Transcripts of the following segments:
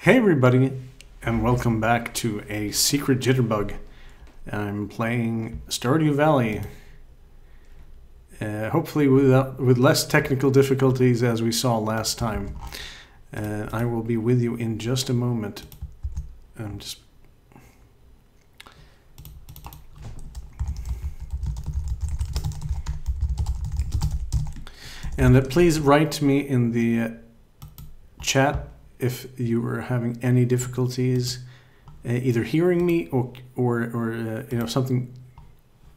Hey everybody, and welcome back to a secret jitterbug. I'm playing Stardew Valley. Hopefully with less technical difficulties as we saw last time. I will be with you in just a moment. And please write to me in the chat if you were having any difficulties either hearing me or you know, something's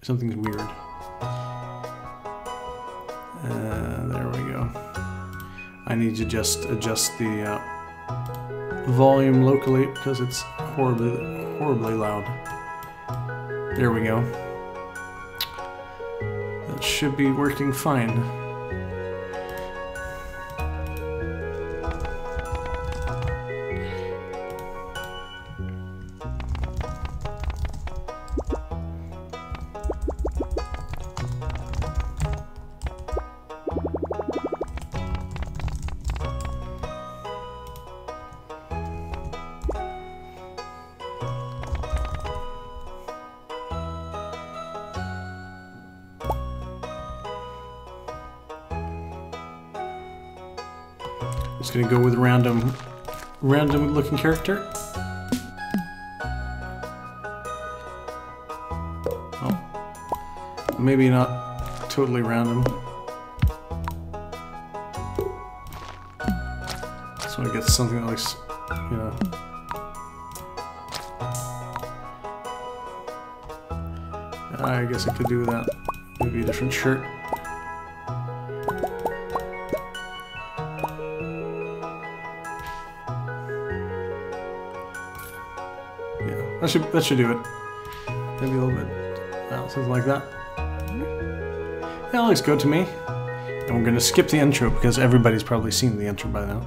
weird. There we go. I need to just adjust the volume locally because it's horribly loud. There we go. That should be working fine. Just gonna go with random looking character. Oh, maybe not totally random. So I get something that looks, you know. I guess I could do that. Maybe a different shirt. That should do it. Maybe a little bit, something like that. Yeah, looks good to me. And we're going to skip the intro because everybody's probably seen the intro by now.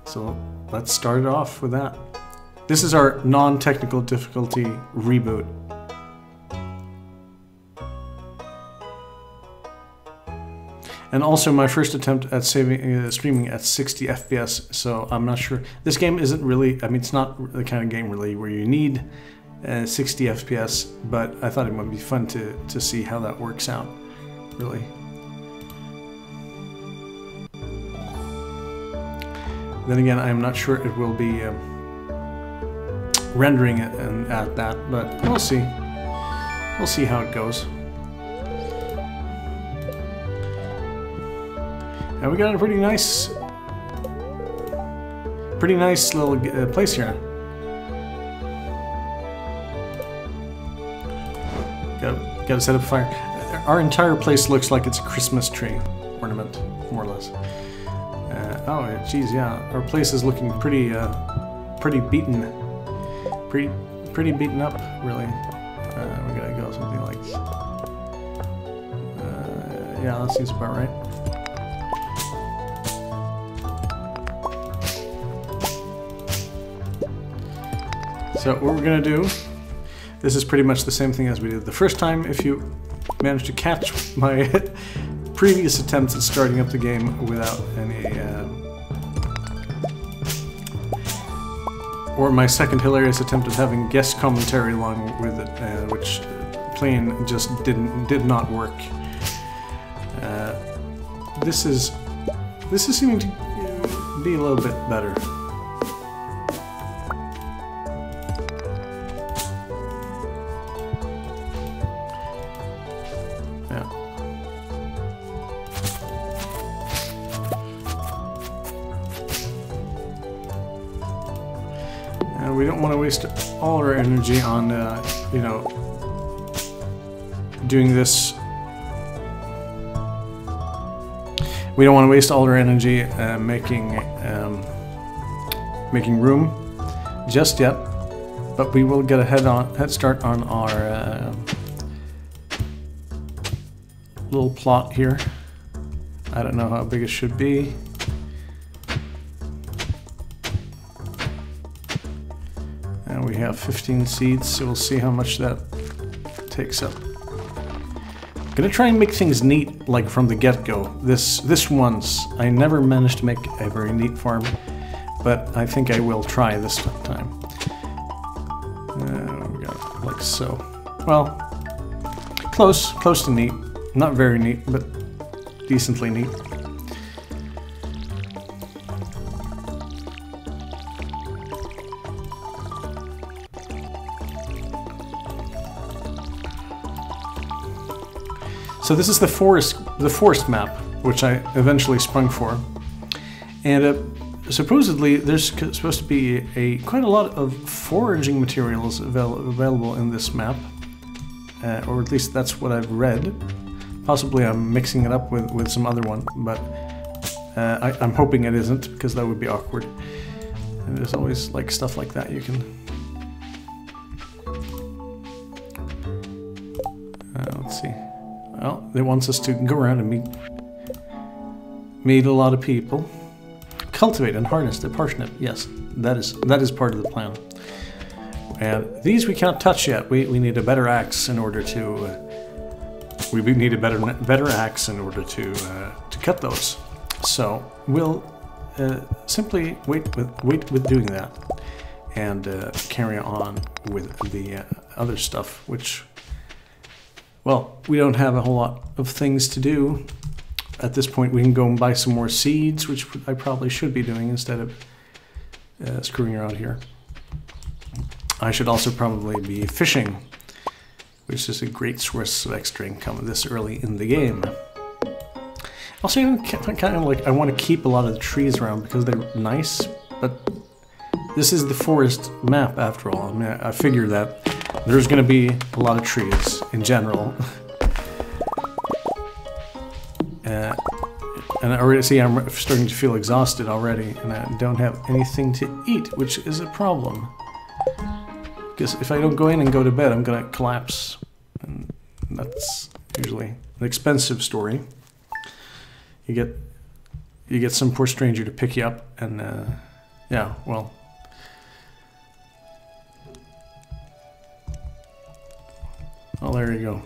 So let's start it off with that. This is our non-technical difficulty reboot. And also my first attempt at streaming at 60 FPS, so I'm not sure. This game isn't really, I mean, it's not the kind of game really where you need 60 FPS, but I thought it might be fun to see how that works out, really. Then again, I'm not sure it will be rendering it at that, but we'll see. We'll see how it goes. And we got a pretty nice little place here. Got to set up a fire. Our entire place looks like it's a Christmas tree ornament, more or less. Oh, geez, yeah. Our place is looking pretty beaten, pretty beaten up, really. We gotta go something like, yeah, that seems about right. So what we're going to do, this is pretty much the same thing as we did the first time. If you managed to catch my previous attempts at starting up the game without any, or my second hilarious attempt at having guest commentary along with it, which plain just did not work. This is seeming to be a little bit better. We don't want to waste all our energy on, you know, doing this. We don't want to waste all our energy making room just yet, but we will get a head start on our little plot here. I don't know how big it should be. And we have 15 seeds, so we'll see how much that takes up. I'm gonna try and make things neat, like from the get-go. This once, I never managed to make a very neat farm, but I think I will try this time. We got it like so. Well, close to neat. Not very neat, but decently neat. So this is the forest map, which I eventually sprung for, and supposedly there's supposed to be quite a lot of foraging materials available in this map, or at least that's what I've read. Possibly I'm mixing it up with some other one, but I'm hoping it isn't, because that would be awkward. And there's always like stuff like that you can. Let's see. Well, it wants us to go around and meet a lot of people. Cultivate and harness the parsnip. Yes, that is part of the plan. And these we can't touch yet. We need a better axe in order to. We need a better axe in order to cut those. So we'll simply wait with doing that, and carry on with the other stuff, which. Well, we don't have a whole lot of things to do. At this point, we can go and buy some more seeds, which I probably should be doing instead of screwing around here. I should also probably be fishing, which is a great source of extra income this early in the game. Also, I want to keep a lot of the trees around because they're nice, but this is the forest map after all. I mean, I figure that there's going to be a lot of trees in general. And I already see I'm starting to feel exhausted already, and I don't have anything to eat, which is a problem. Because if I don't go in and go to bed, I'm going to collapse. And that's usually an expensive story. You get some poor stranger to pick you up, and yeah, well. Oh, there you go.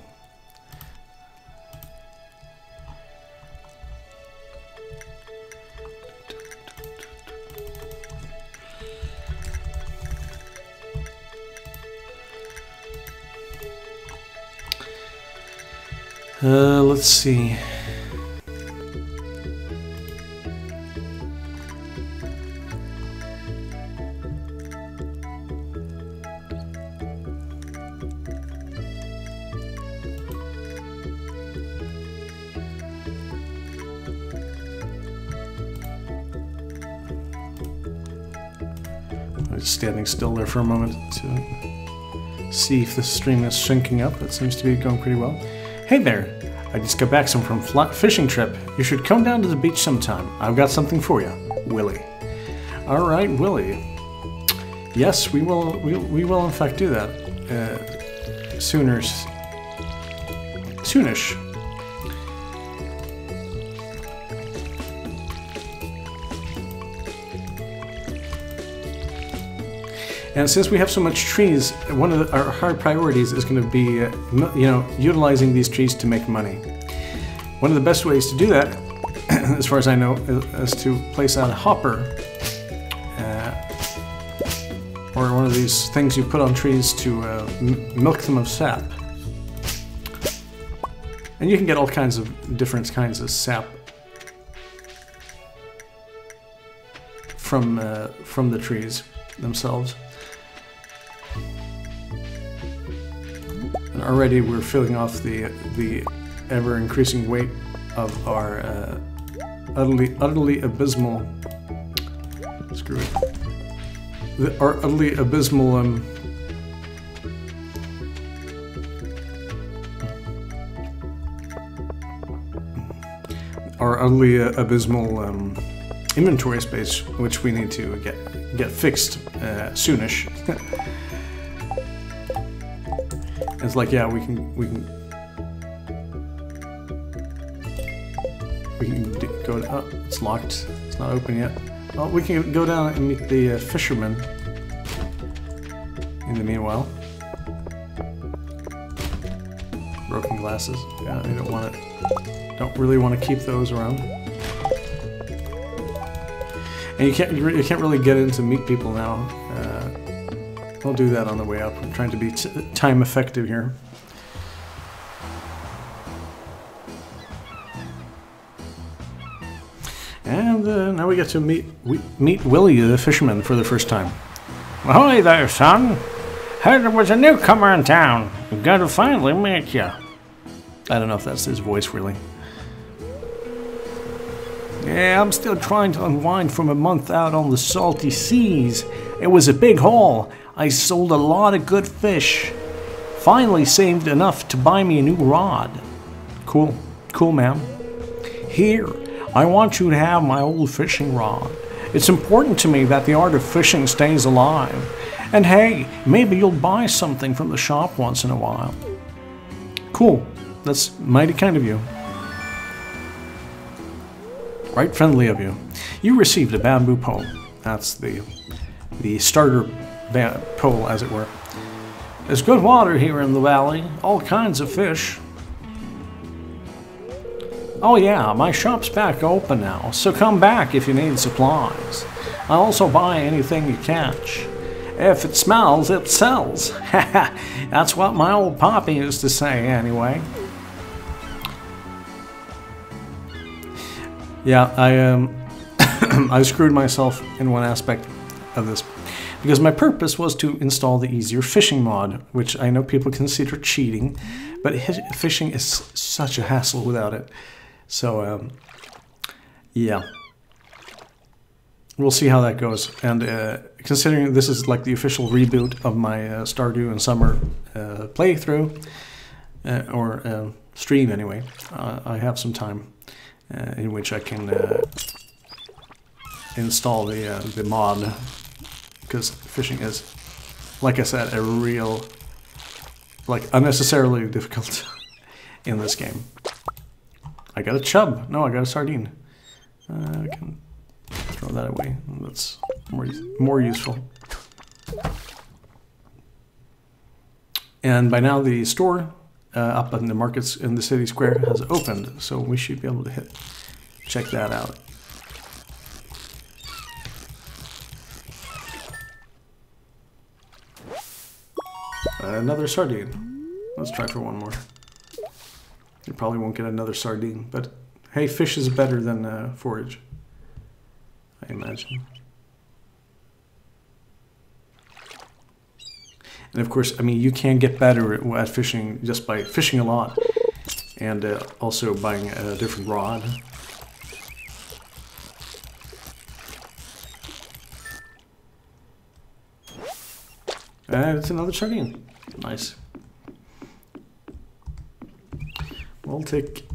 Let's see. I'm just standing still there for a moment to see if the stream is syncing up. It seems to be going pretty well. Hey there! I just got back from a fishing trip. You should come down to the beach sometime. I've got something for you, Willie. All right, Willie. Yes, we will. We will in fact do that. Soonish. And since we have so much trees, one of our high priorities is going to be, utilizing these trees to make money. One of the best ways to do that, as far as I know, is to place out a hopper, or one of these things you put on trees to milk them of sap. And you can get all kinds of different kinds of sap from the trees themselves. And already we're filling off the ever-increasing weight of our utterly abysmal. Screw it. Our utterly abysmal inventory space, which we need to get fixed soonish. It's like, yeah, we can go to, oh, it's locked. It's not open yet. Well, we can go down and meet the fisherman in the meanwhile. Broken glasses. Yeah, I don't really want to keep those around. And you can't really get in to meet people now. I'll do that on the way up. I'm trying to be time effective here. And now we get to meet Willie the fisherman for the first time. Ahoy there, son. Heard there was a newcomer in town. Got to finally meet you. I don't know if that's his voice, really. Yeah, I'm still trying to unwind from a month out on the salty seas. It was a big haul. I sold a lot of good fish. Finally saved enough to buy me a new rod. Cool. Cool, man. Here, I want you to have my old fishing rod. It's important to me that the art of fishing stays alive. And hey, maybe you'll buy something from the shop once in a while. Cool. That's mighty kind of you. Right friendly of you. You received a bamboo pole. That's the starter pole, as it were. There's good water here in the valley. All kinds of fish. Oh yeah, my shop's back open now, so come back if you need supplies. I also buy anything you catch. If it smells, it sells. That's what my old poppy used to say, anyway. Yeah, I I screwed myself in one aspect of this, because my purpose was to install the easier fishing mod, which I know people consider cheating, but fishing is such a hassle without it. So, yeah. We'll see how that goes. And considering this is like the official reboot of my Stardew and Summer playthrough, or stream anyway, I have some time in which I can install the mod, because fishing is, like I said, a real, like, unnecessarily difficult in this game. I got a chub. No, I got a sardine. I can throw that away. That's more useful. And by now the store up in the markets in the city square has opened, so we should be able to check that out. Another sardine. Let's try for one more. You probably won't get another sardine, but hey, fish is better than forage, I imagine. And of course, I mean, you can get better at fishing just by fishing a lot, and also buying a different rod. And it's another sardine. Nice. We'll take.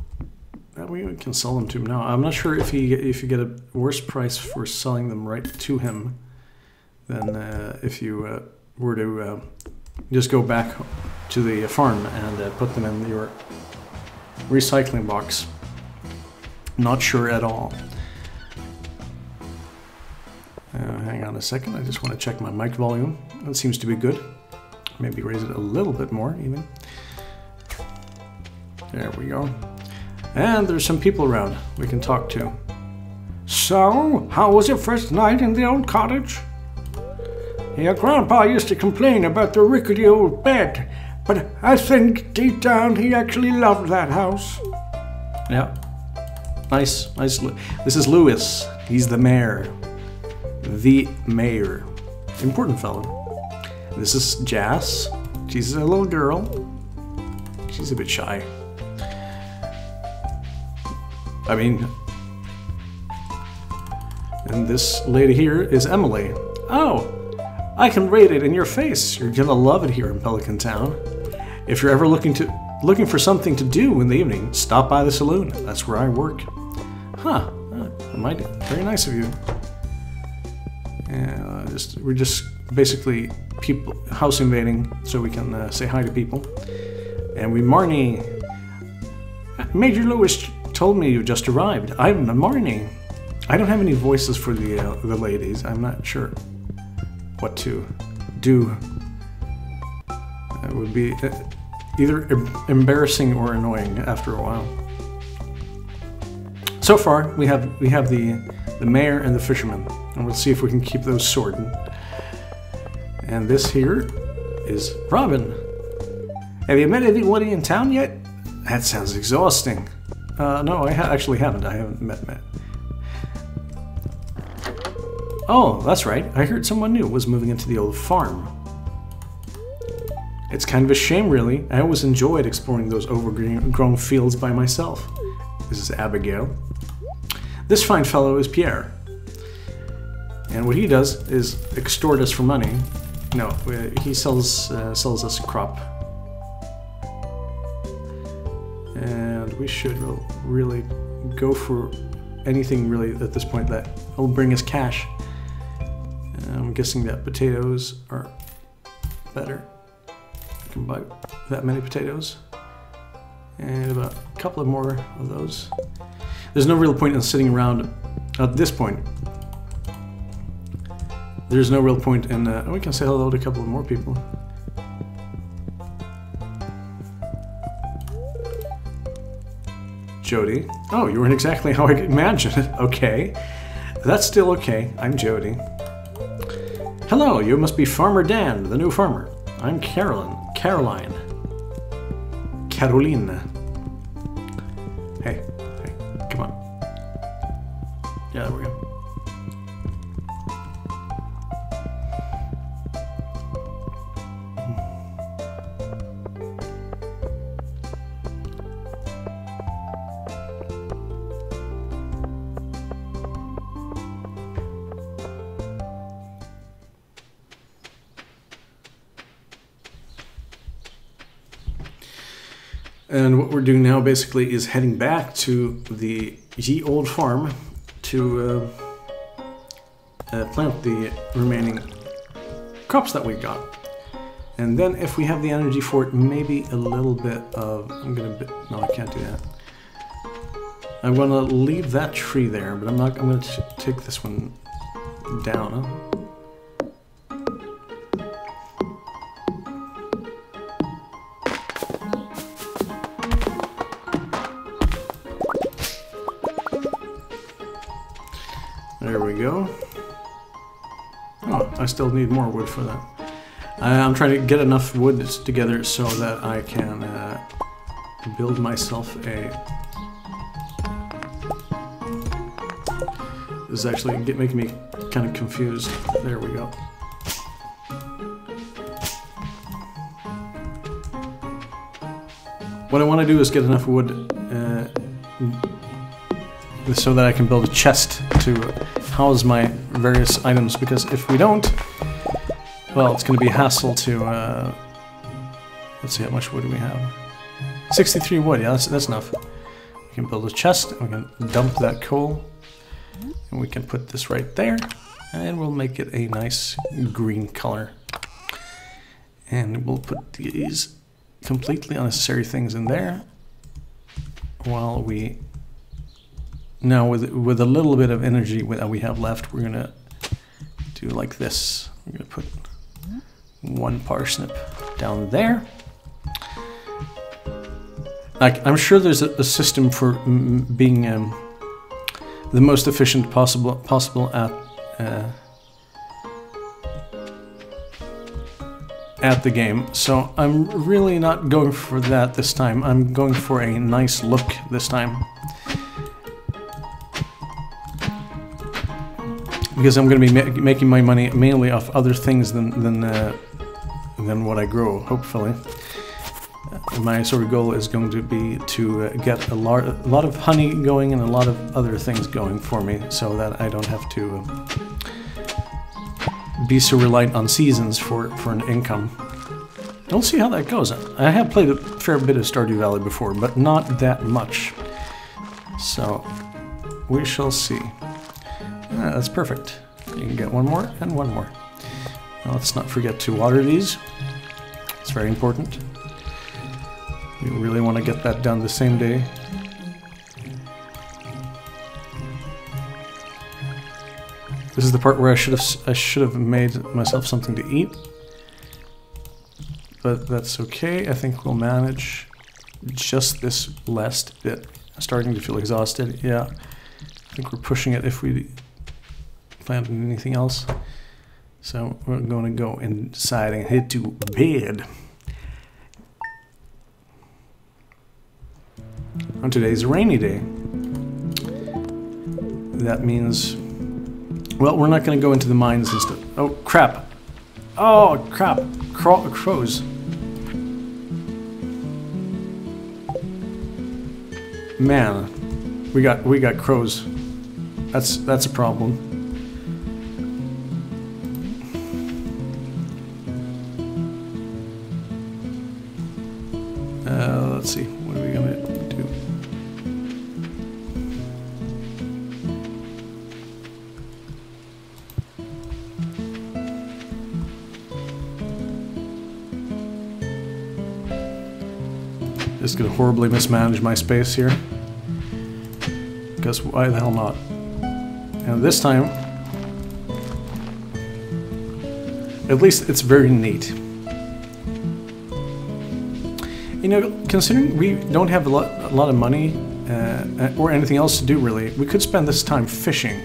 We can sell them to him now. I'm not sure if you get a worse price for selling them right to him than if you were to just go back to the farm and put them in your recycling box. Not sure at all. Hang on a second. I just want to check my mic volume. That seems to be good. Maybe raise it a little bit more even. There we go. And there's some people around we can talk to. So, how was your first night in the old cottage? Your grandpa used to complain about the rickety old bed, but I think deep down he actually loved that house. Yeah. Nice. This is Lewis. He's the mayor. The mayor. Important fellow. This is Jas. She's a little girl. She's a bit shy. I mean, and this lady here is Emily. Oh, I can rate it in your face. You're gonna love it here in Pelican Town. If you're ever looking for something to do in the evening, stop by the saloon. That's where I work. Huh? Very nice of you. We're just basically house invading, so we can say hi to people. And Marnie. Major Lewis told me you just arrived. I'm Marnie. I don't have any voices for the ladies. I'm not sure what to do. It would be either embarrassing or annoying after a while. So far, we have the mayor and the fisherman. And we'll see if we can keep those sorting. And this here is Robin. Have you met anybody in town yet? That sounds exhausting. No, I actually haven't. I haven't met Matt. Oh, that's right. I heard someone new was moving into the old farm. It's kind of a shame, really. I always enjoyed exploring those overgrown fields by myself. This is Abigail. This fine fellow is Pierre. And what he does is extort us for money. No, he sells us a crop. And we should really go for anything really at this point that will bring us cash. I'm guessing that potatoes are better. I can buy that many potatoes. And about a couple of more of those. There's no real point in sitting around at this point. There's no real point in... we can say hello to a couple of more people. Jody. Oh, you weren't exactly how I imagined it. Okay. That's still okay. I'm Jody. Hello, you must be Farmer Dan, the new farmer. I'm Caroline. Carolina. Hey, come on. Yeah, there we go. And what we're doing now basically is heading back to the ye old farm to plant the remaining crops that we got. And then if we have the energy for it, maybe a little bit of... no, I can't do that. I'm going to leave that tree there, but I'm going to take this one down. Huh? There we go. Oh, I still need more wood for that. I'm trying to get enough wood together so that I can build myself a... This is actually making me kind of confused. There we go. What I want to do is get enough wood so that I can build a chest to house my various items, because if we don't, well, it's going to be a hassle to, let's see, how much wood do we have? 63 wood, yeah, that's enough. We can build a chest, and we can dump that coal, and we can put this right there, and we'll make it a nice green color. And we'll put these completely unnecessary things in there, while we... Now, with a little bit of energy that we have left, we're going to do like this. We're going to put one parsnip down there. Like, I'm sure there's a system for being the most efficient possible at the game. So I'm really not going for that this time. I'm going for a nice look this time. Because I'm going to be making my money mainly off other things than what I grow, hopefully. My sort of goal is going to be to get a lot of honey going and a lot of other things going for me, so that I don't have to be so reliant on seasons for an income. We'll see how that goes. I have played a fair bit of Stardew Valley before, but not that much. So, we shall see. Yeah, that's perfect. You can get one more and one more. Now let's not forget to water these. It's very important. You really want to get that done the same day. This is the part where I should have made myself something to eat. But that's okay. I think we'll manage just this last bit. I'm starting to feel exhausted. Yeah. I think we're pushing it if we planting anything else. So we're going to go inside and head to bed. And today's a rainy day. That means, well, we're not going to go into the mines and stuff. Oh, crap. Oh, crap. Crows. Man, we got crows. That's a problem. Let's see. What are we gonna do? Just gonna horribly mismanage my space here. Because why the hell not? And this time, at least it's very neat. You know, considering we don't have a lot of money or anything else to do really, we could spend this time fishing.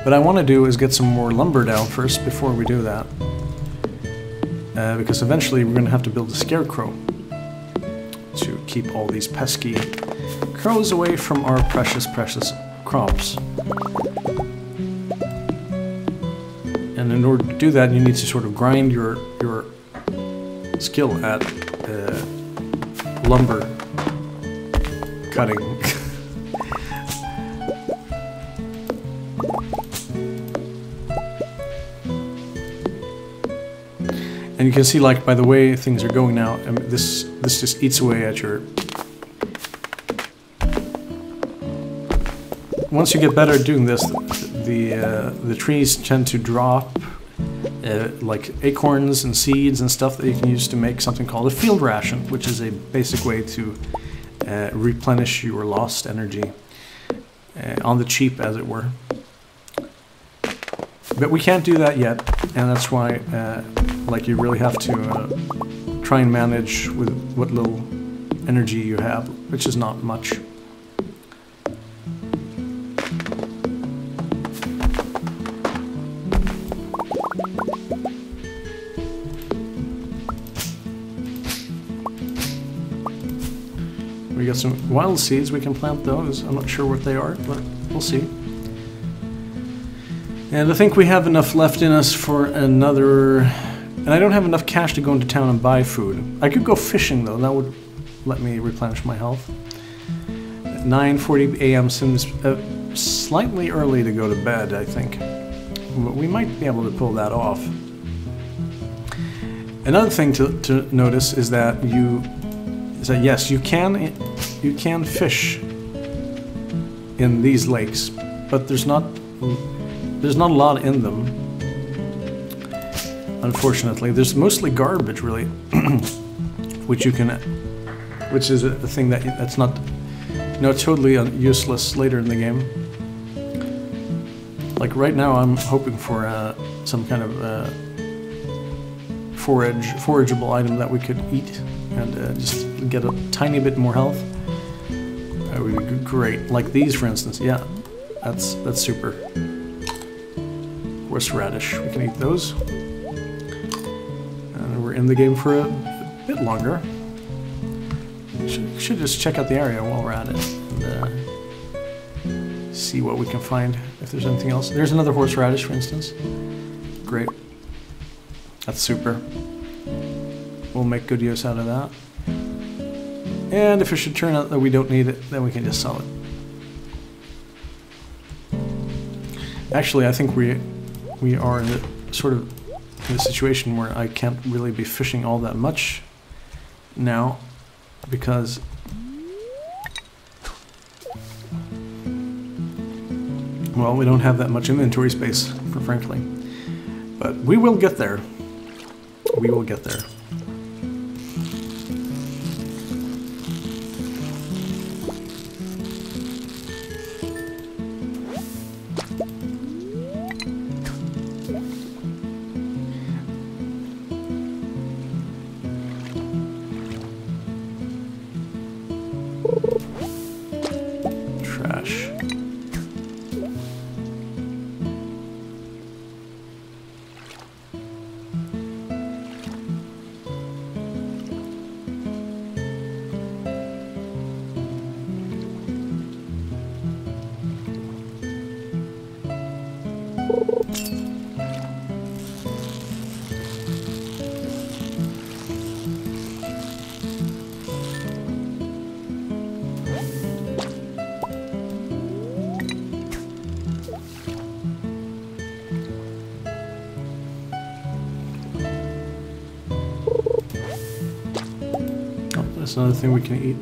What I want to do is get some more lumber down first before we do that. Because eventually we're going to have to build a scarecrow to keep all these pesky crows away from our precious crops. And in order to do that, you need to sort of grind your skill at lumber cutting. And you can see, like, by the way things are going now, I mean, this just eats away at your... Once you get better at doing this, the trees tend to drop like acorns and seeds and stuff that you can use to make something called a field ration, which is a basic way to replenish your lost energy on the cheap, as it were. But we can't do that yet, and that's why like you really have to try and manage with what little energy you have, which is not much. We got some wild seeds, we can plant those. I'm not sure what they are, but we'll see. And I think we have enough left in us for another... And I don't have enough cash to go into town and buy food. I could go fishing though, that would let me replenish my health. 9:40 a.m. seems slightly early to go to bed, I think. But we might be able to pull that off. Another thing to notice is that yes, you can fish in these lakes, but there's not a lot in them. Unfortunately, there's mostly garbage, really, which is a thing that's not, totally useless later in the game. Like right now, I'm hoping for some kind of forageable item that we could eat and just get a tiny bit more health. That would be great. Like these, for instance. Yeah, that's super. Horseradish. We can eat those. And we're in the game for a bit longer. Should just check out the area while we're at it and see what we can find. If there's anything else. There's another horseradish, for instance. Great. That's super. We'll make good use out of that. And if it should turn out that we don't need it, then we can just sell it. Actually, I think we are in a situation where I can't really be fishing all that much now, because well, we don't have that much inventory space, frankly. But we will get there. We will get there. That's another thing we can eat.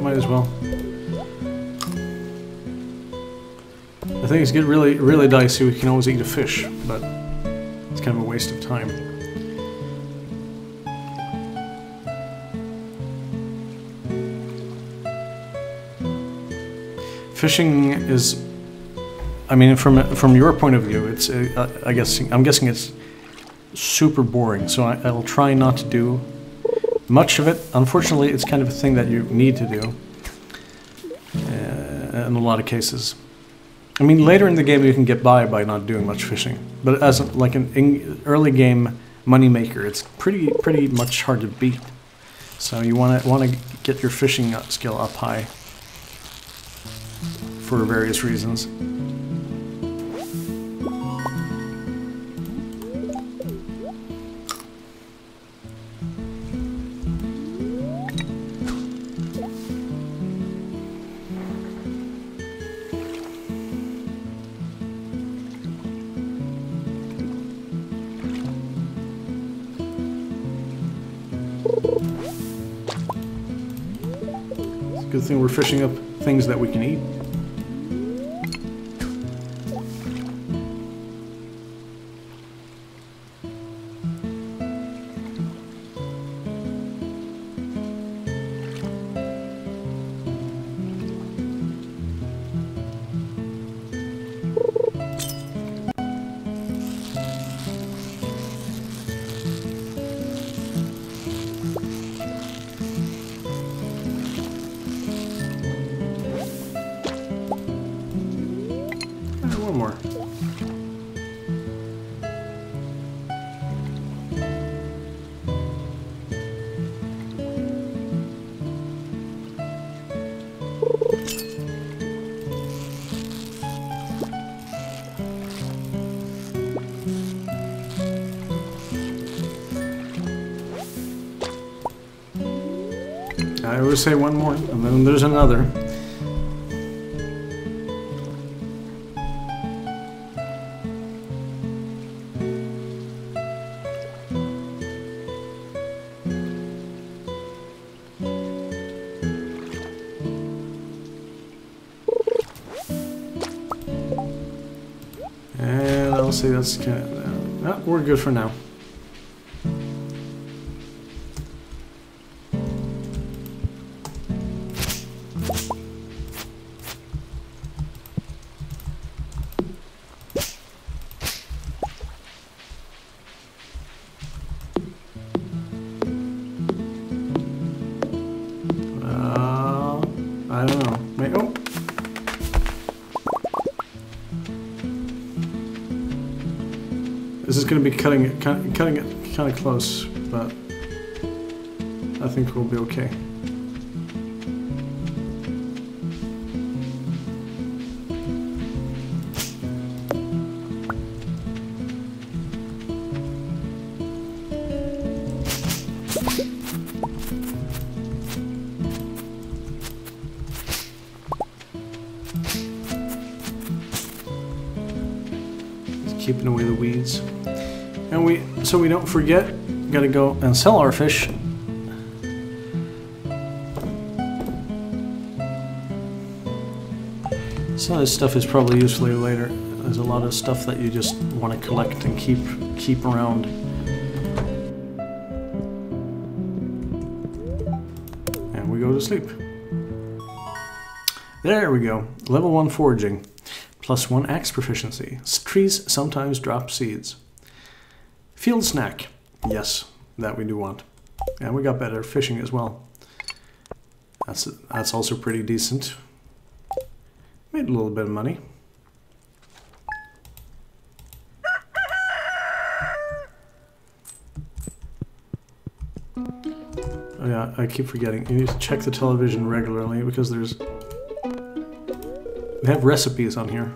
Might as well. The things get really dicey. We can always eat a fish, but it's kind of a waste of time. Fishing is, I mean, from your point of view, it's I'm guessing it's super boring. So I'll try not to do much of it. Unfortunately, it's kind of a thing that you need to do in a lot of cases. I mean, later in the game you can get by not doing much fishing, but as like an early game money maker, it's pretty much hard to beat. So you want to get your fishing skill up high for various reasons. Good thing we're fishing up things that we can eat. One more. I always say one more, and then there's another. And I'll say that's kind of, we're good for now. I don't know. Oh. This is going to be cutting it kind of close, but I think we'll be okay. Keeping away the weeds. And so we don't forget, gotta go and sell our fish. Some of this stuff is probably useful later. There's a lot of stuff that you just want to collect and keep around. And we go to sleep. There we go. Level 1 foraging. +1 axe proficiency. Trees sometimes drop seeds. Field snack. Yes, that we do want. And we got better fishing as well. That's also pretty decent. Made a little bit of money. Oh yeah, I keep forgetting. You need to check the television regularly because they have recipes on here.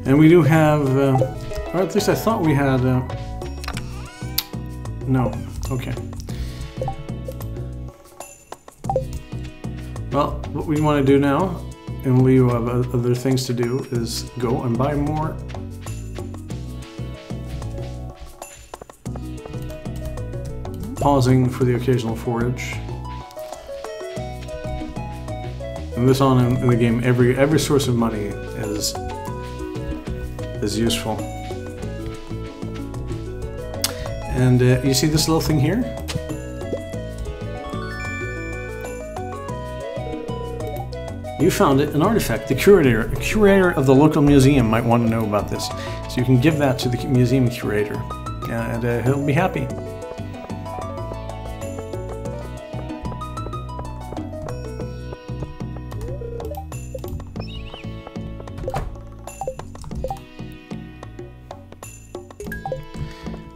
And we do have, or at least I thought we had, no, okay. Well, what we want to do now, in lieu of other things to do, is go and buy more. Pausing for the occasional forage. And this on in the game, every source of money is useful. And you see this little thing here? You found it, an artifact. The curator of the local museum might want to know about this. So you can give that to the museum curator, and he'll be happy.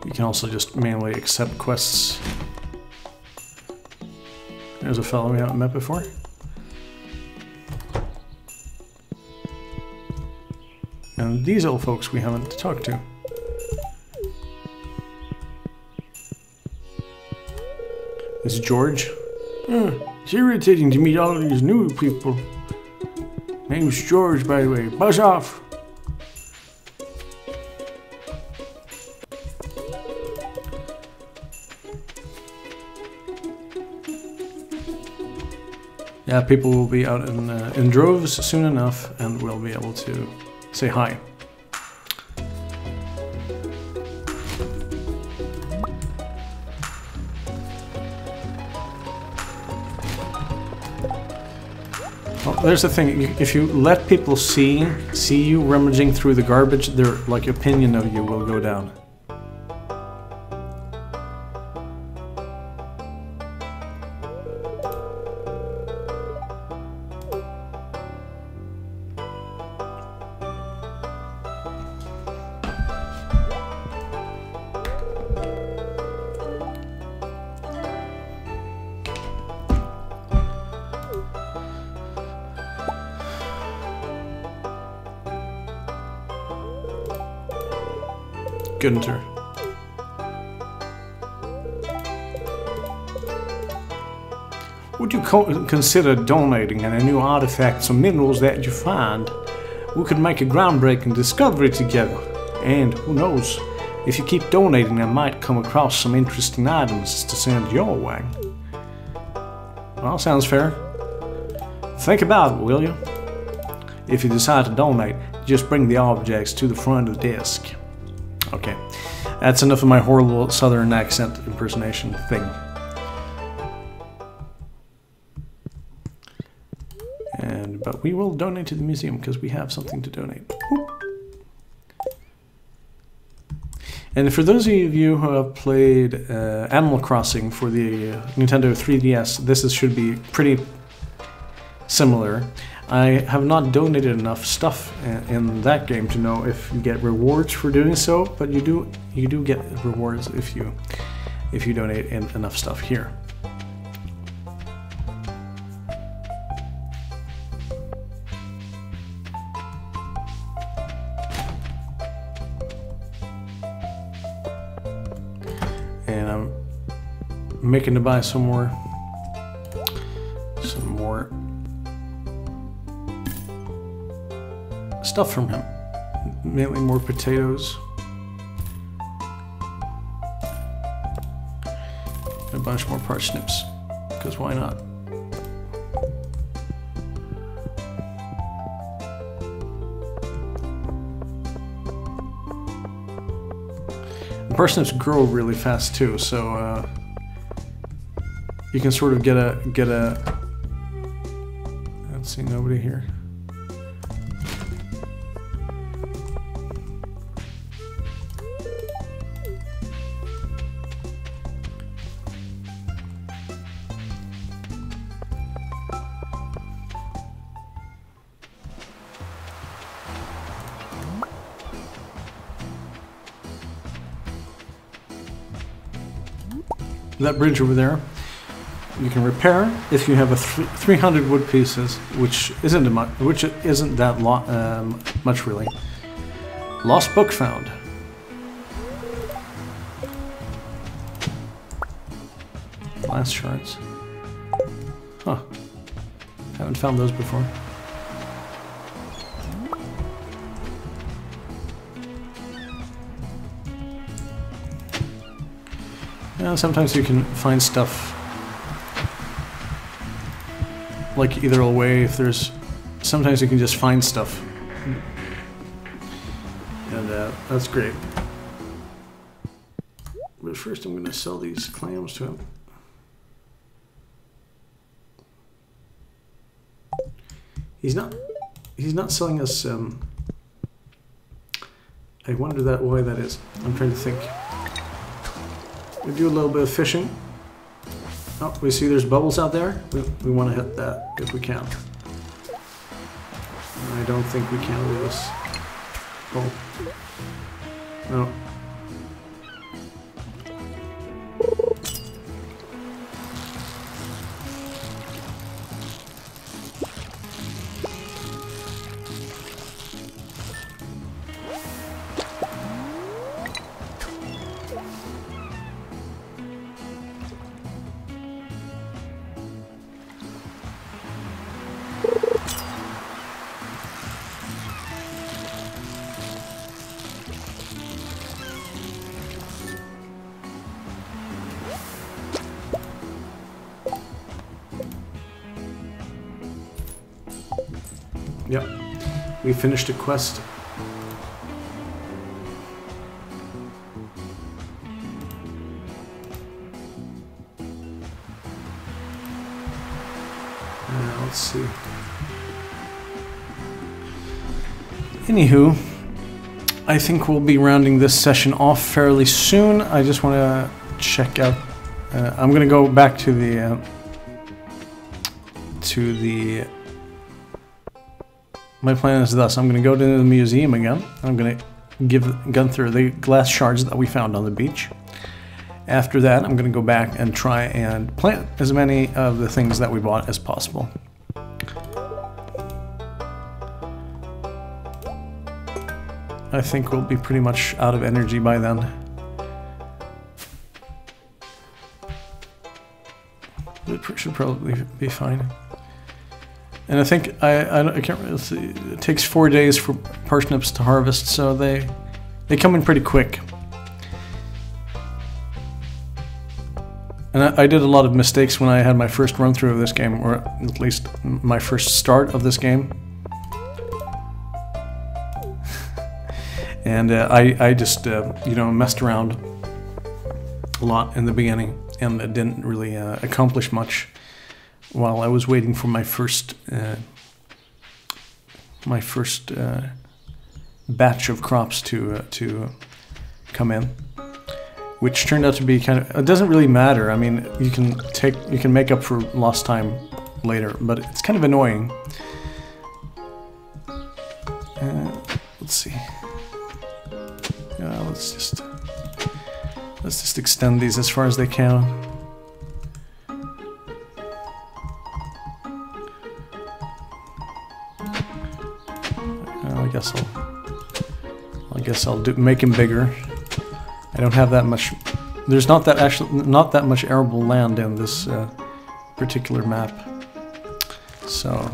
You can also just manually accept quests. There's a fellow we haven't met before. And these old folks we haven't talked to. This is George. It's irritating to meet all of these new people. Name's George, by the way. Buzz off! Yeah, people will be out in droves soon enough, and we'll be able to say hi. Well, there's the thing. If you let people see you rummaging through the garbage, their opinion of you will go down. Gunter. Would you consider donating any new artifacts or minerals that you find? We could make a groundbreaking discovery together. And who knows, if you keep donating, I might come across some interesting items to send your way. Well, sounds fair. Think about it, will you? If you decide to donate, just bring the objects to the front of the desk. Okay, that's enough of my horrible southern accent impersonation thing. But we will donate to the museum because we have something to donate. Whoop. And for those of you who have played Animal Crossing for the Nintendo 3DS, this should be pretty similar. I have not donated enough stuff in that game to know if you get rewards for doing so, but you do get rewards if you donate enough stuff here. And I'm making to buy some more stuff from him, mainly more potatoes, and a bunch more parsnips, because why not? And parsnips grow really fast too, so you can sort of get a. Let's see, nobody here. That bridge over there, you can repair if you have 300 wood pieces, which isn't that much really. Lost book found. Glass shards. Huh. Haven't found those before. Yeah, sometimes you can find stuff like either way. If there's, sometimes you can just find stuff, and that's great. But first, I'm going to sell these clams to him. He's not selling us. I wonder why that is. I'm trying to think. We do a little bit of fishing. Oh, we see there's bubbles out there. We want to hit that if we can. I don't think we can with this. Oh. No. Yep, we finished a quest. Let's see. Anywho, I think we'll be rounding this session off fairly soon. I just want to check out. I'm going to go back to the my plan is thus. I'm going to go to the museum again. I'm going to gun through the glass shards that we found on the beach. After that, I'm going to go back and try and plant as many of the things that we bought as possible. I think we'll be pretty much out of energy by then. It should probably be fine. And I think, I can't really see, it takes 4 days for parsnips to harvest, so they come in pretty quick. And I did a lot of mistakes when I had my first run through of this game, or at least my first start of this game. And I just, you know, messed around a lot in the beginning, and didn't really accomplish much while I was waiting for my first batch of crops to come in, which turned out to be kind of, it doesn't really matter. I mean, you can make up for lost time later, but it's kind of annoying. Let's see. Let's just extend these as far as they can. I guess I'll make him bigger. I don't have that much. There's not that much arable land in this particular map, so.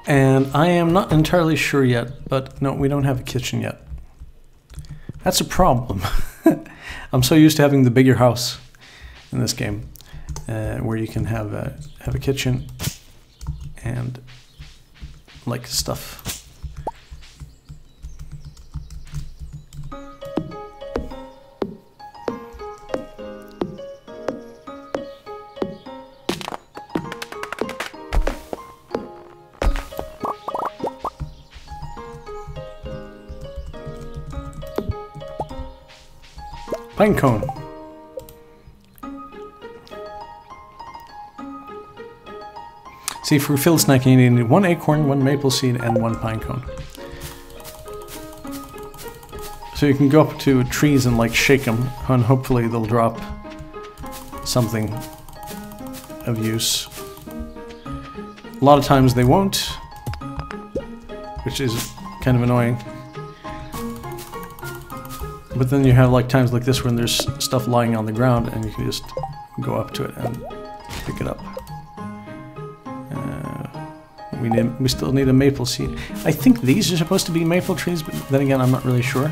And I am not entirely sure yet, but no, we don't have a kitchen yet. That's a problem. I'm so used to having the bigger house in this game, where you can have a kitchen and like stuff. Pine cone. See, for field snacking, you need 1 acorn, 1 maple seed, and 1 pine cone. So you can go up to trees and like shake them, and hopefully they'll drop something of use. A lot of times they won't, which is kind of annoying. But then you have like times like this when there's stuff lying on the ground and you can just go up to it and pick it up. We still need a maple seed. I think these are supposed to be maple trees, but then again I'm not really sure.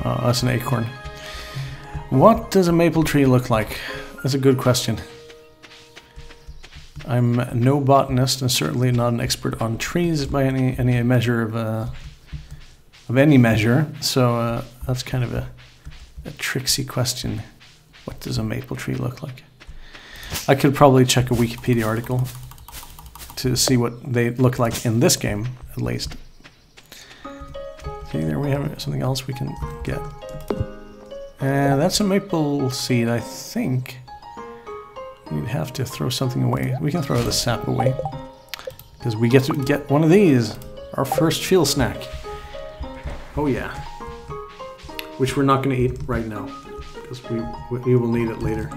Oh, that's an acorn. What does a maple tree look like? That's a good question. I'm no botanist and certainly not an expert on trees by any measure of any measure. So that's kind of a tricksy question. What does a maple tree look like? I could probably check a Wikipedia article to see what they look like in this game, at least. Okay, there we have something else we can get. That's a maple seed, I think. We'd have to throw something away. We can throw the sap away. Because we get to get one of these. Our first field snack. Oh yeah. Which we're not going to eat right now. Because we will need it later.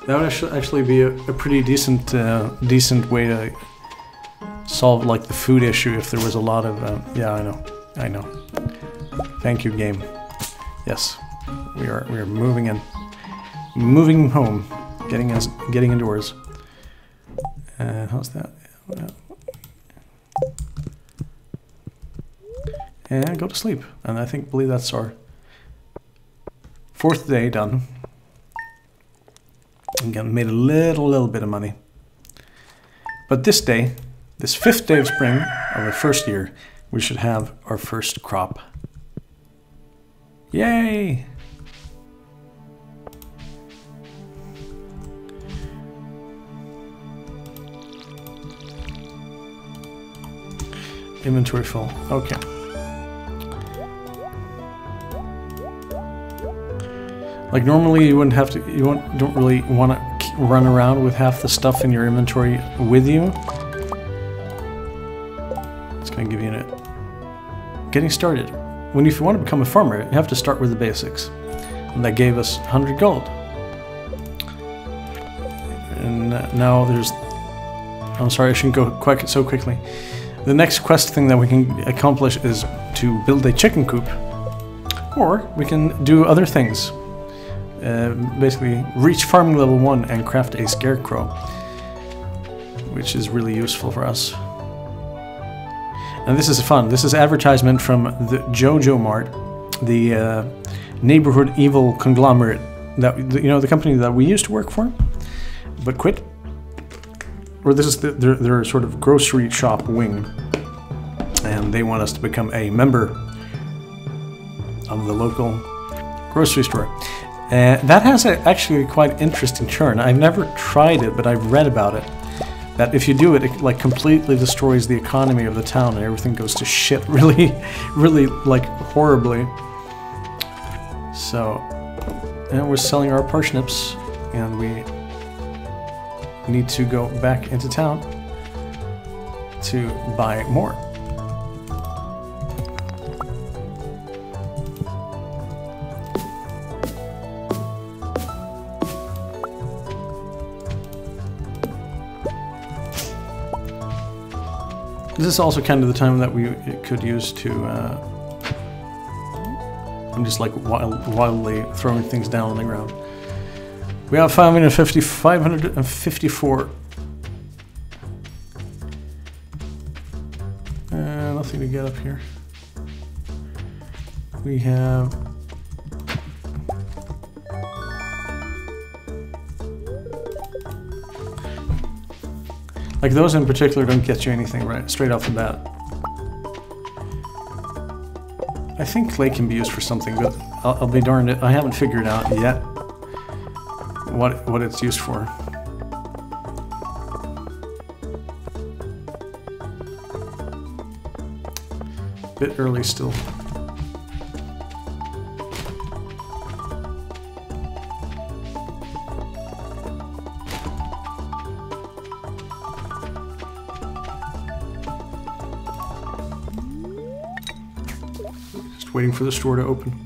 That would actually be a pretty decent way to solve like the food issue if there was a lot of... yeah, I know. Thank you, game. Yes, we are moving in, moving home, getting indoors. How's that? And go to sleep. And I believe that's our 4th day done. Again, made a little bit of money. But this day, this 5th day of spring of the first year, we should have our first crop. Yay! Inventory full. Okay. Like normally you wouldn't have to, don't really want to run around with half the stuff in your inventory with you. It's going to give you getting started. If you want to become a farmer, you have to start with the basics. And that gave us 100 gold. And now there's... I'm sorry, I shouldn't go quite so quickly. The next quest thing that we can accomplish is to build a chicken coop. Or we can do other things. Basically, reach farming level 1 and craft a scarecrow. Which is really useful for us. And this is fun. This is advertisement from the Jojo Mart, the neighborhood evil conglomerate that the company that we used to work for, but quit. Or this is their sort of grocery shop wing, and they want us to become a member of the local grocery store. That has actually quite interesting turn. I've never tried it, but I've read about it. That if you do it, it like completely destroys the economy of the town and everything goes to shit really like horribly. So, and we're selling our parsnips and we need to go back into town to buy more. This is also kind of the time that we could use to... I'm just like wildly throwing things down on the ground. We have 554. Nothing to get up here. We have... Like those in particular don't get you anything right straight off the bat. I think clay can be used for something, but I'll be darned, I haven't figured out yet what it's used for. Bit early still. Just waiting for the store to open.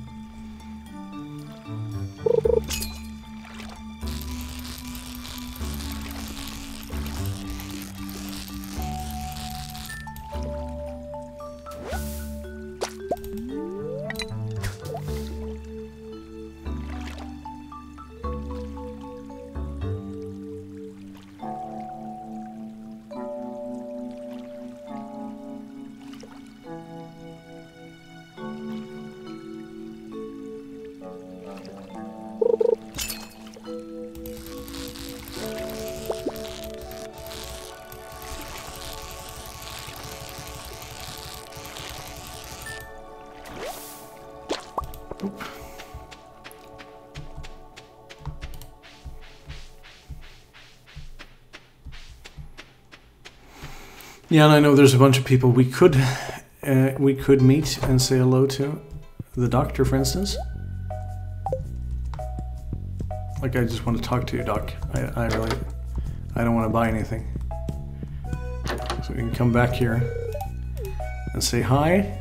Yeah, and I know there's a bunch of people we could meet and say hello to. The doctor, for instance. Like, I just want to talk to you, Doc. I don't want to buy anything. So we can come back here and say hi.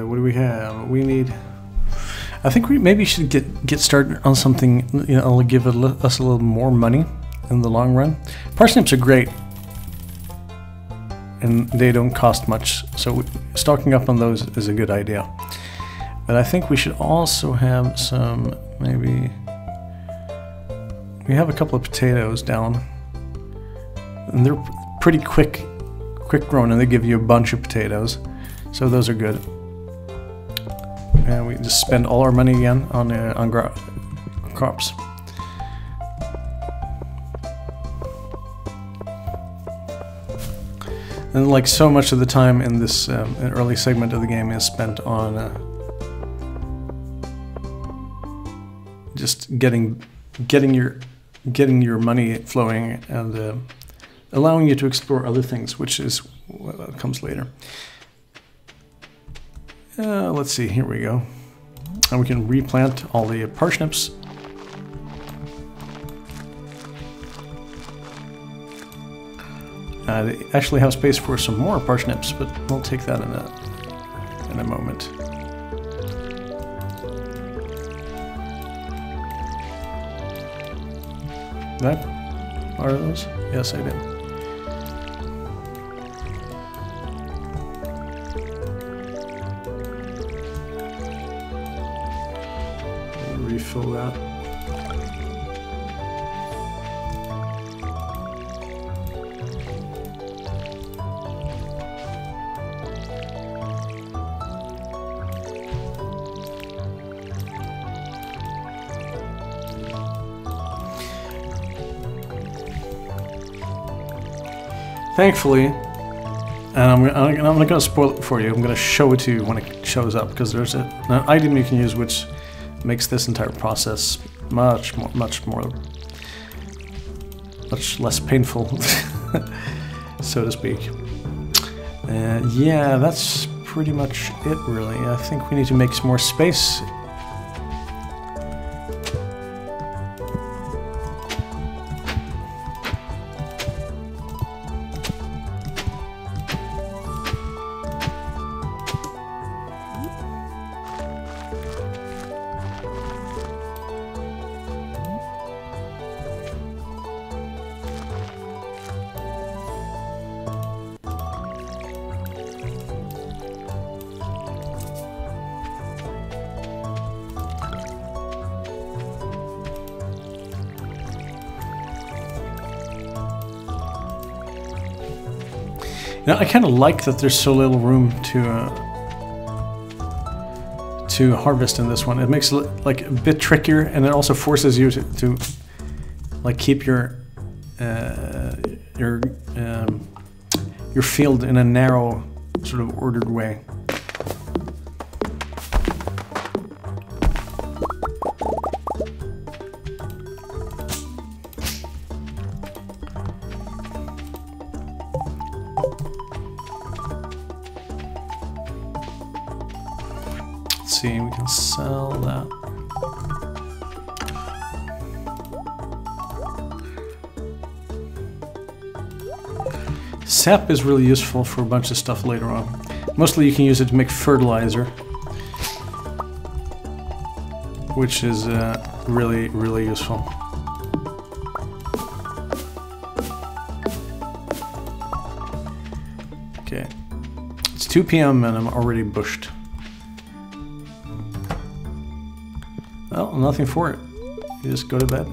What do we have? We need... I think we maybe should get started on something, you know, that'll give us a little more money in the long run. Parsnips are great, and they don't cost much, so stocking up on those is a good idea. But I think we should also have some, maybe... We have a couple of potatoes down, and they're pretty quick grown, and they give you a bunch of potatoes, so those are good. And we just spend all our money again on crops. And like so much of the time in this early segment of the game is spent on just getting your money flowing and allowing you to explore other things, which is what comes later. Let's see, here we go. And we can replant all the parsnips. They actually have space for some more parsnips, but we'll take that in a moment. That are those? Yes, I did. Refill that. Thankfully, and I'm not going to spoil it for you, I'm going to show it to you when it shows up, because there's an item you can use which makes this entire process much less painful, so to speak. Yeah, that's pretty much it, really. I think we need to make some more space. Now, I kind of like that there's so little room to harvest in this one. It makes it like a bit trickier, and it also forces you to like keep your field in a narrow, sort of ordered way. Let's see, we can sell that. Sap is really useful for a bunch of stuff later on. Mostly you can use it to make fertilizer, which is really, really useful. Okay, it's 2 p.m. and I'm already bushed. Well, nothing for it. You just go to bed.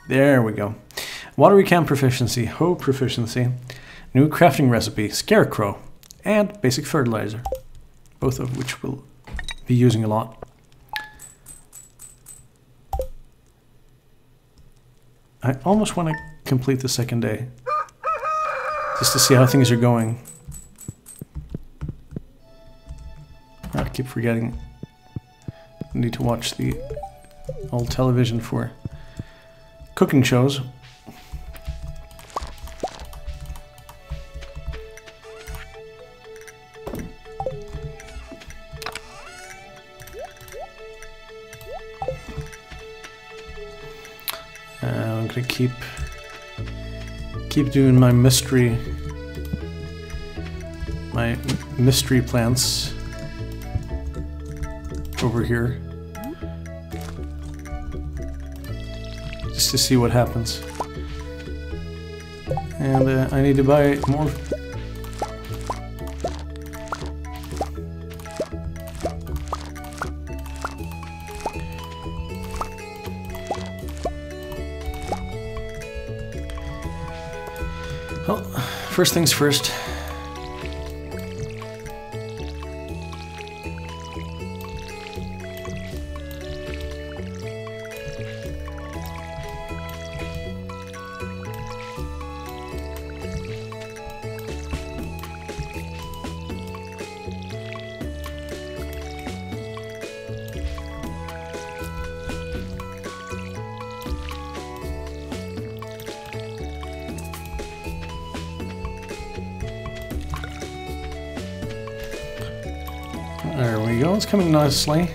There we go. Watery can proficiency, hoe proficiency, new crafting recipe, scarecrow, and basic fertilizer. Both of which we'll be using a lot. I almost want to complete the second day, just to see how things are going. I keep forgetting. I need to watch the old television for cooking shows. I'm gonna keep doing my mystery plants over here, just to see what happens. And I need to buy more. Well, first things first. There we go, it's coming nicely.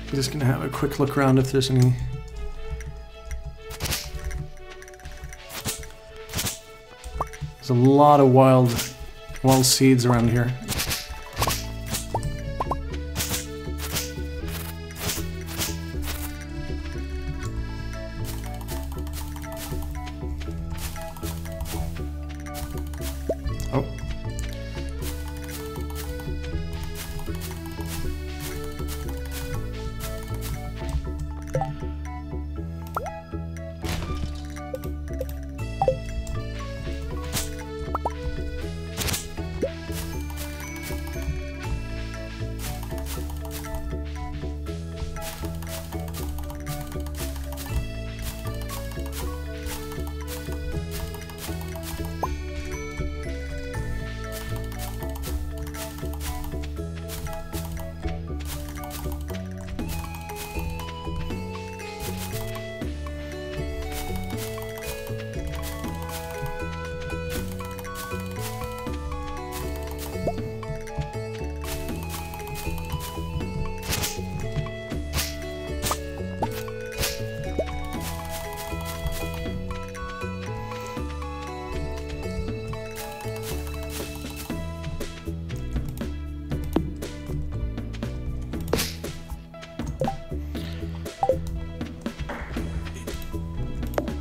I'm just gonna have a quick look around if there's any. There's a lot of wild seeds around here. Oh.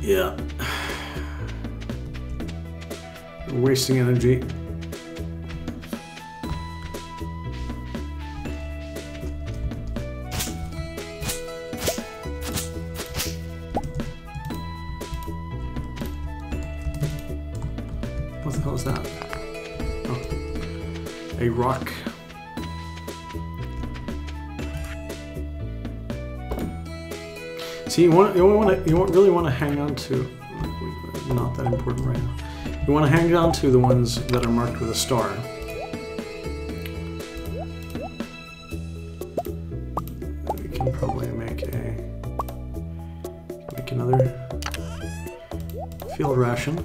Yeah. Wasting energy. What the hell is that? Oh, a rock. See, you really want to hang on to. Not that important right now. You want to hang on to the ones that are marked with a star. We can probably make another field ration.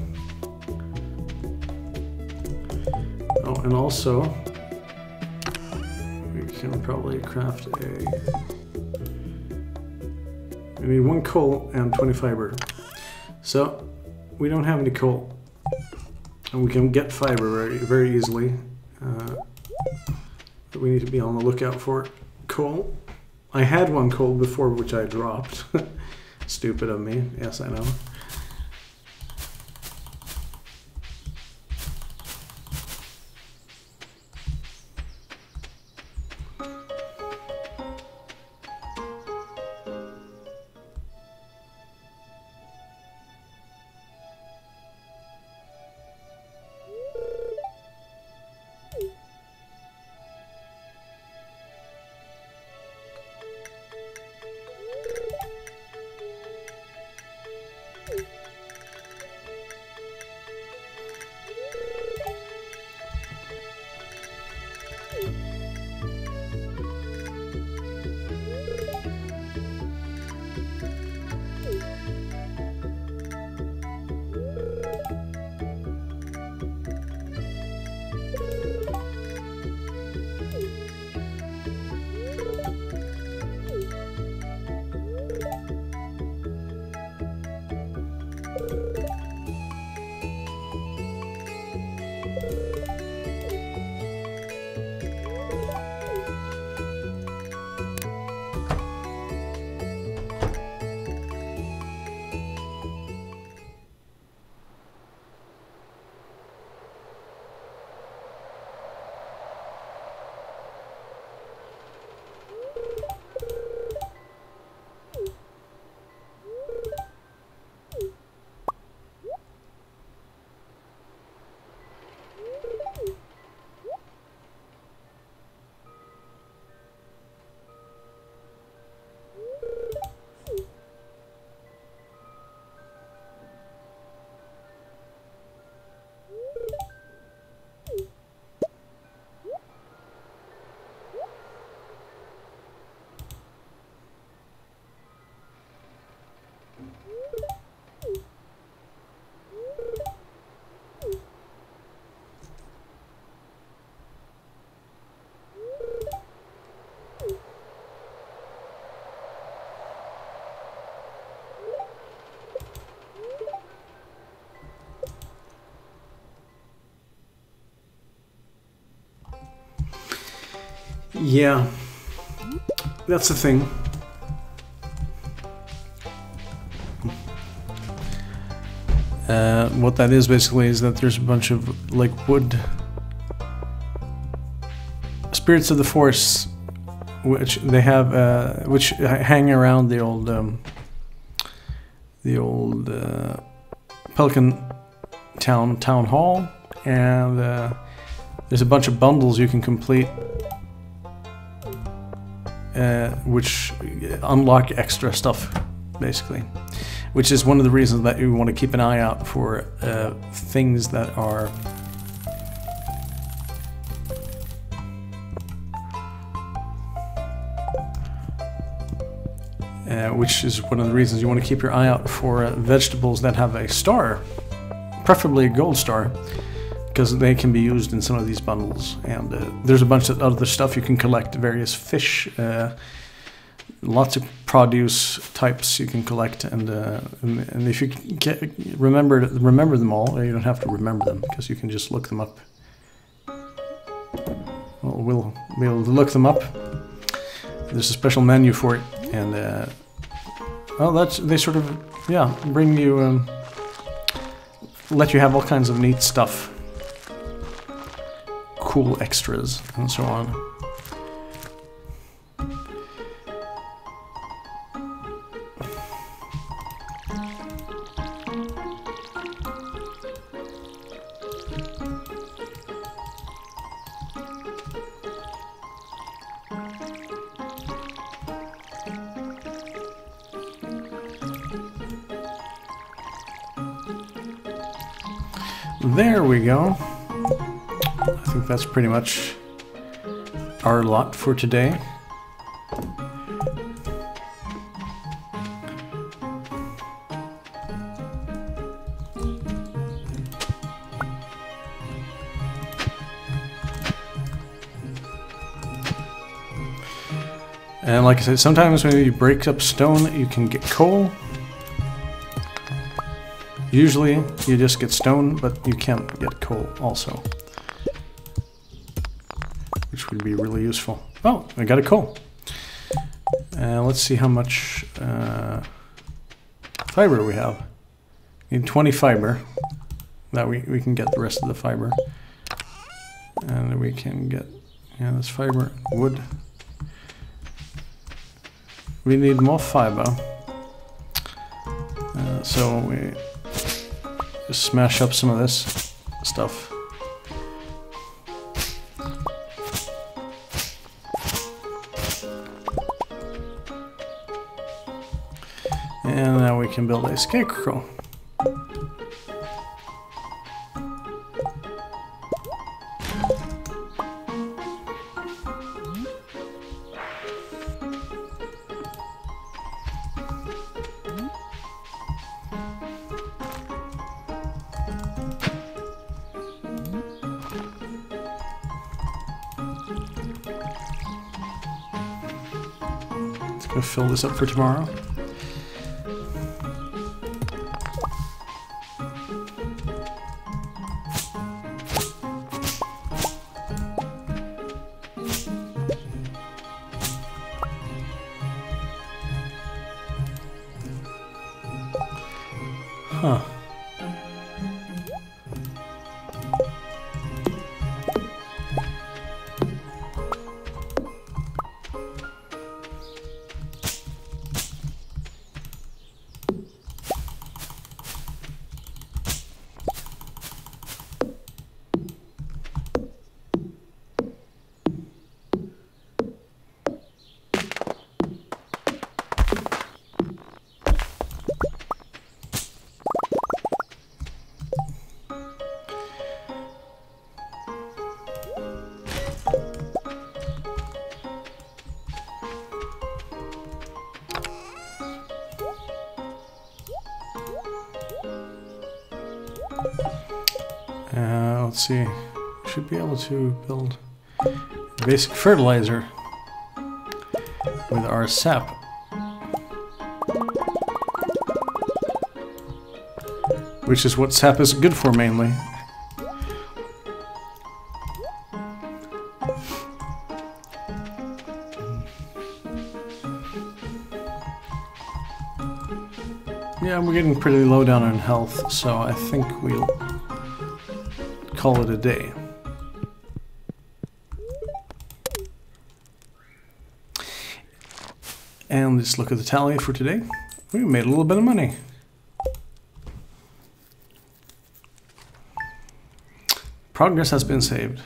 Oh, and also we can probably craft we need 1 coal and 20 fiber. So we don't have any coal, and we can get fiber very easily. But we need to be on the lookout for coal. I had 1 coal before, which I dropped. Stupid of me. Yes, I know. Yeah, that's the thing. What that is basically is that there's a bunch of like wood spirits of the forest, which they have, which hang around the old Pelican town hall, and there's a bunch of bundles you can complete. Which unlock extra stuff, basically. Which is one of the reasons that you want to keep an eye out for things that are which is one of the reasons you want to keep your eye out for vegetables that have a star, preferably a gold star, because they can be used in some of these bundles. And there's a bunch of other stuff you can collect, various fish, lots of produce types you can collect, and if you remember them all, you don't have to remember them because you can just look them up. Well, we'll be able to look them up. There's a special menu for it, and well, they sort of bring you let you have all kinds of neat stuff. Cool extras and so on. There we go. I think that's pretty much our lot for today. And like I said, sometimes when you break up stone, you can get coal. Usually you just get stone, but you can get coal also, which would be really useful. Oh, I got a coal. Let's see how much fiber we have. Need 20 fiber. That we can get the rest of the fiber. And we can get, yeah, this fiber, wood. We need more fiber. So we just smash up some of this stuff. And now we can build a scarecrow. Let's go fill this up for tomorrow. Huh. Let's see, should be able to build basic fertilizer with our sap. Which is what sap is good for mainly. Yeah, we're getting pretty low down on health, so I think we'll call it a day. And let's look at the tally for today. We made a little bit of money. Progress has been saved.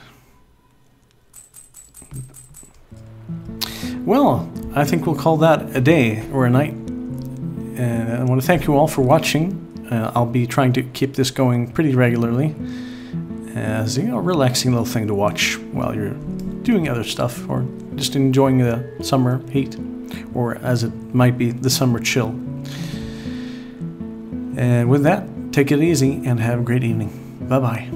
Well, I think we'll call that a day or a night. And I want to thank you all for watching. I'll be trying to keep this going pretty regularly. As you know, a relaxing little thing to watch while you're doing other stuff or just enjoying the summer heat, or as it might be, the summer chill. And with that, take it easy and have a great evening. Bye-bye.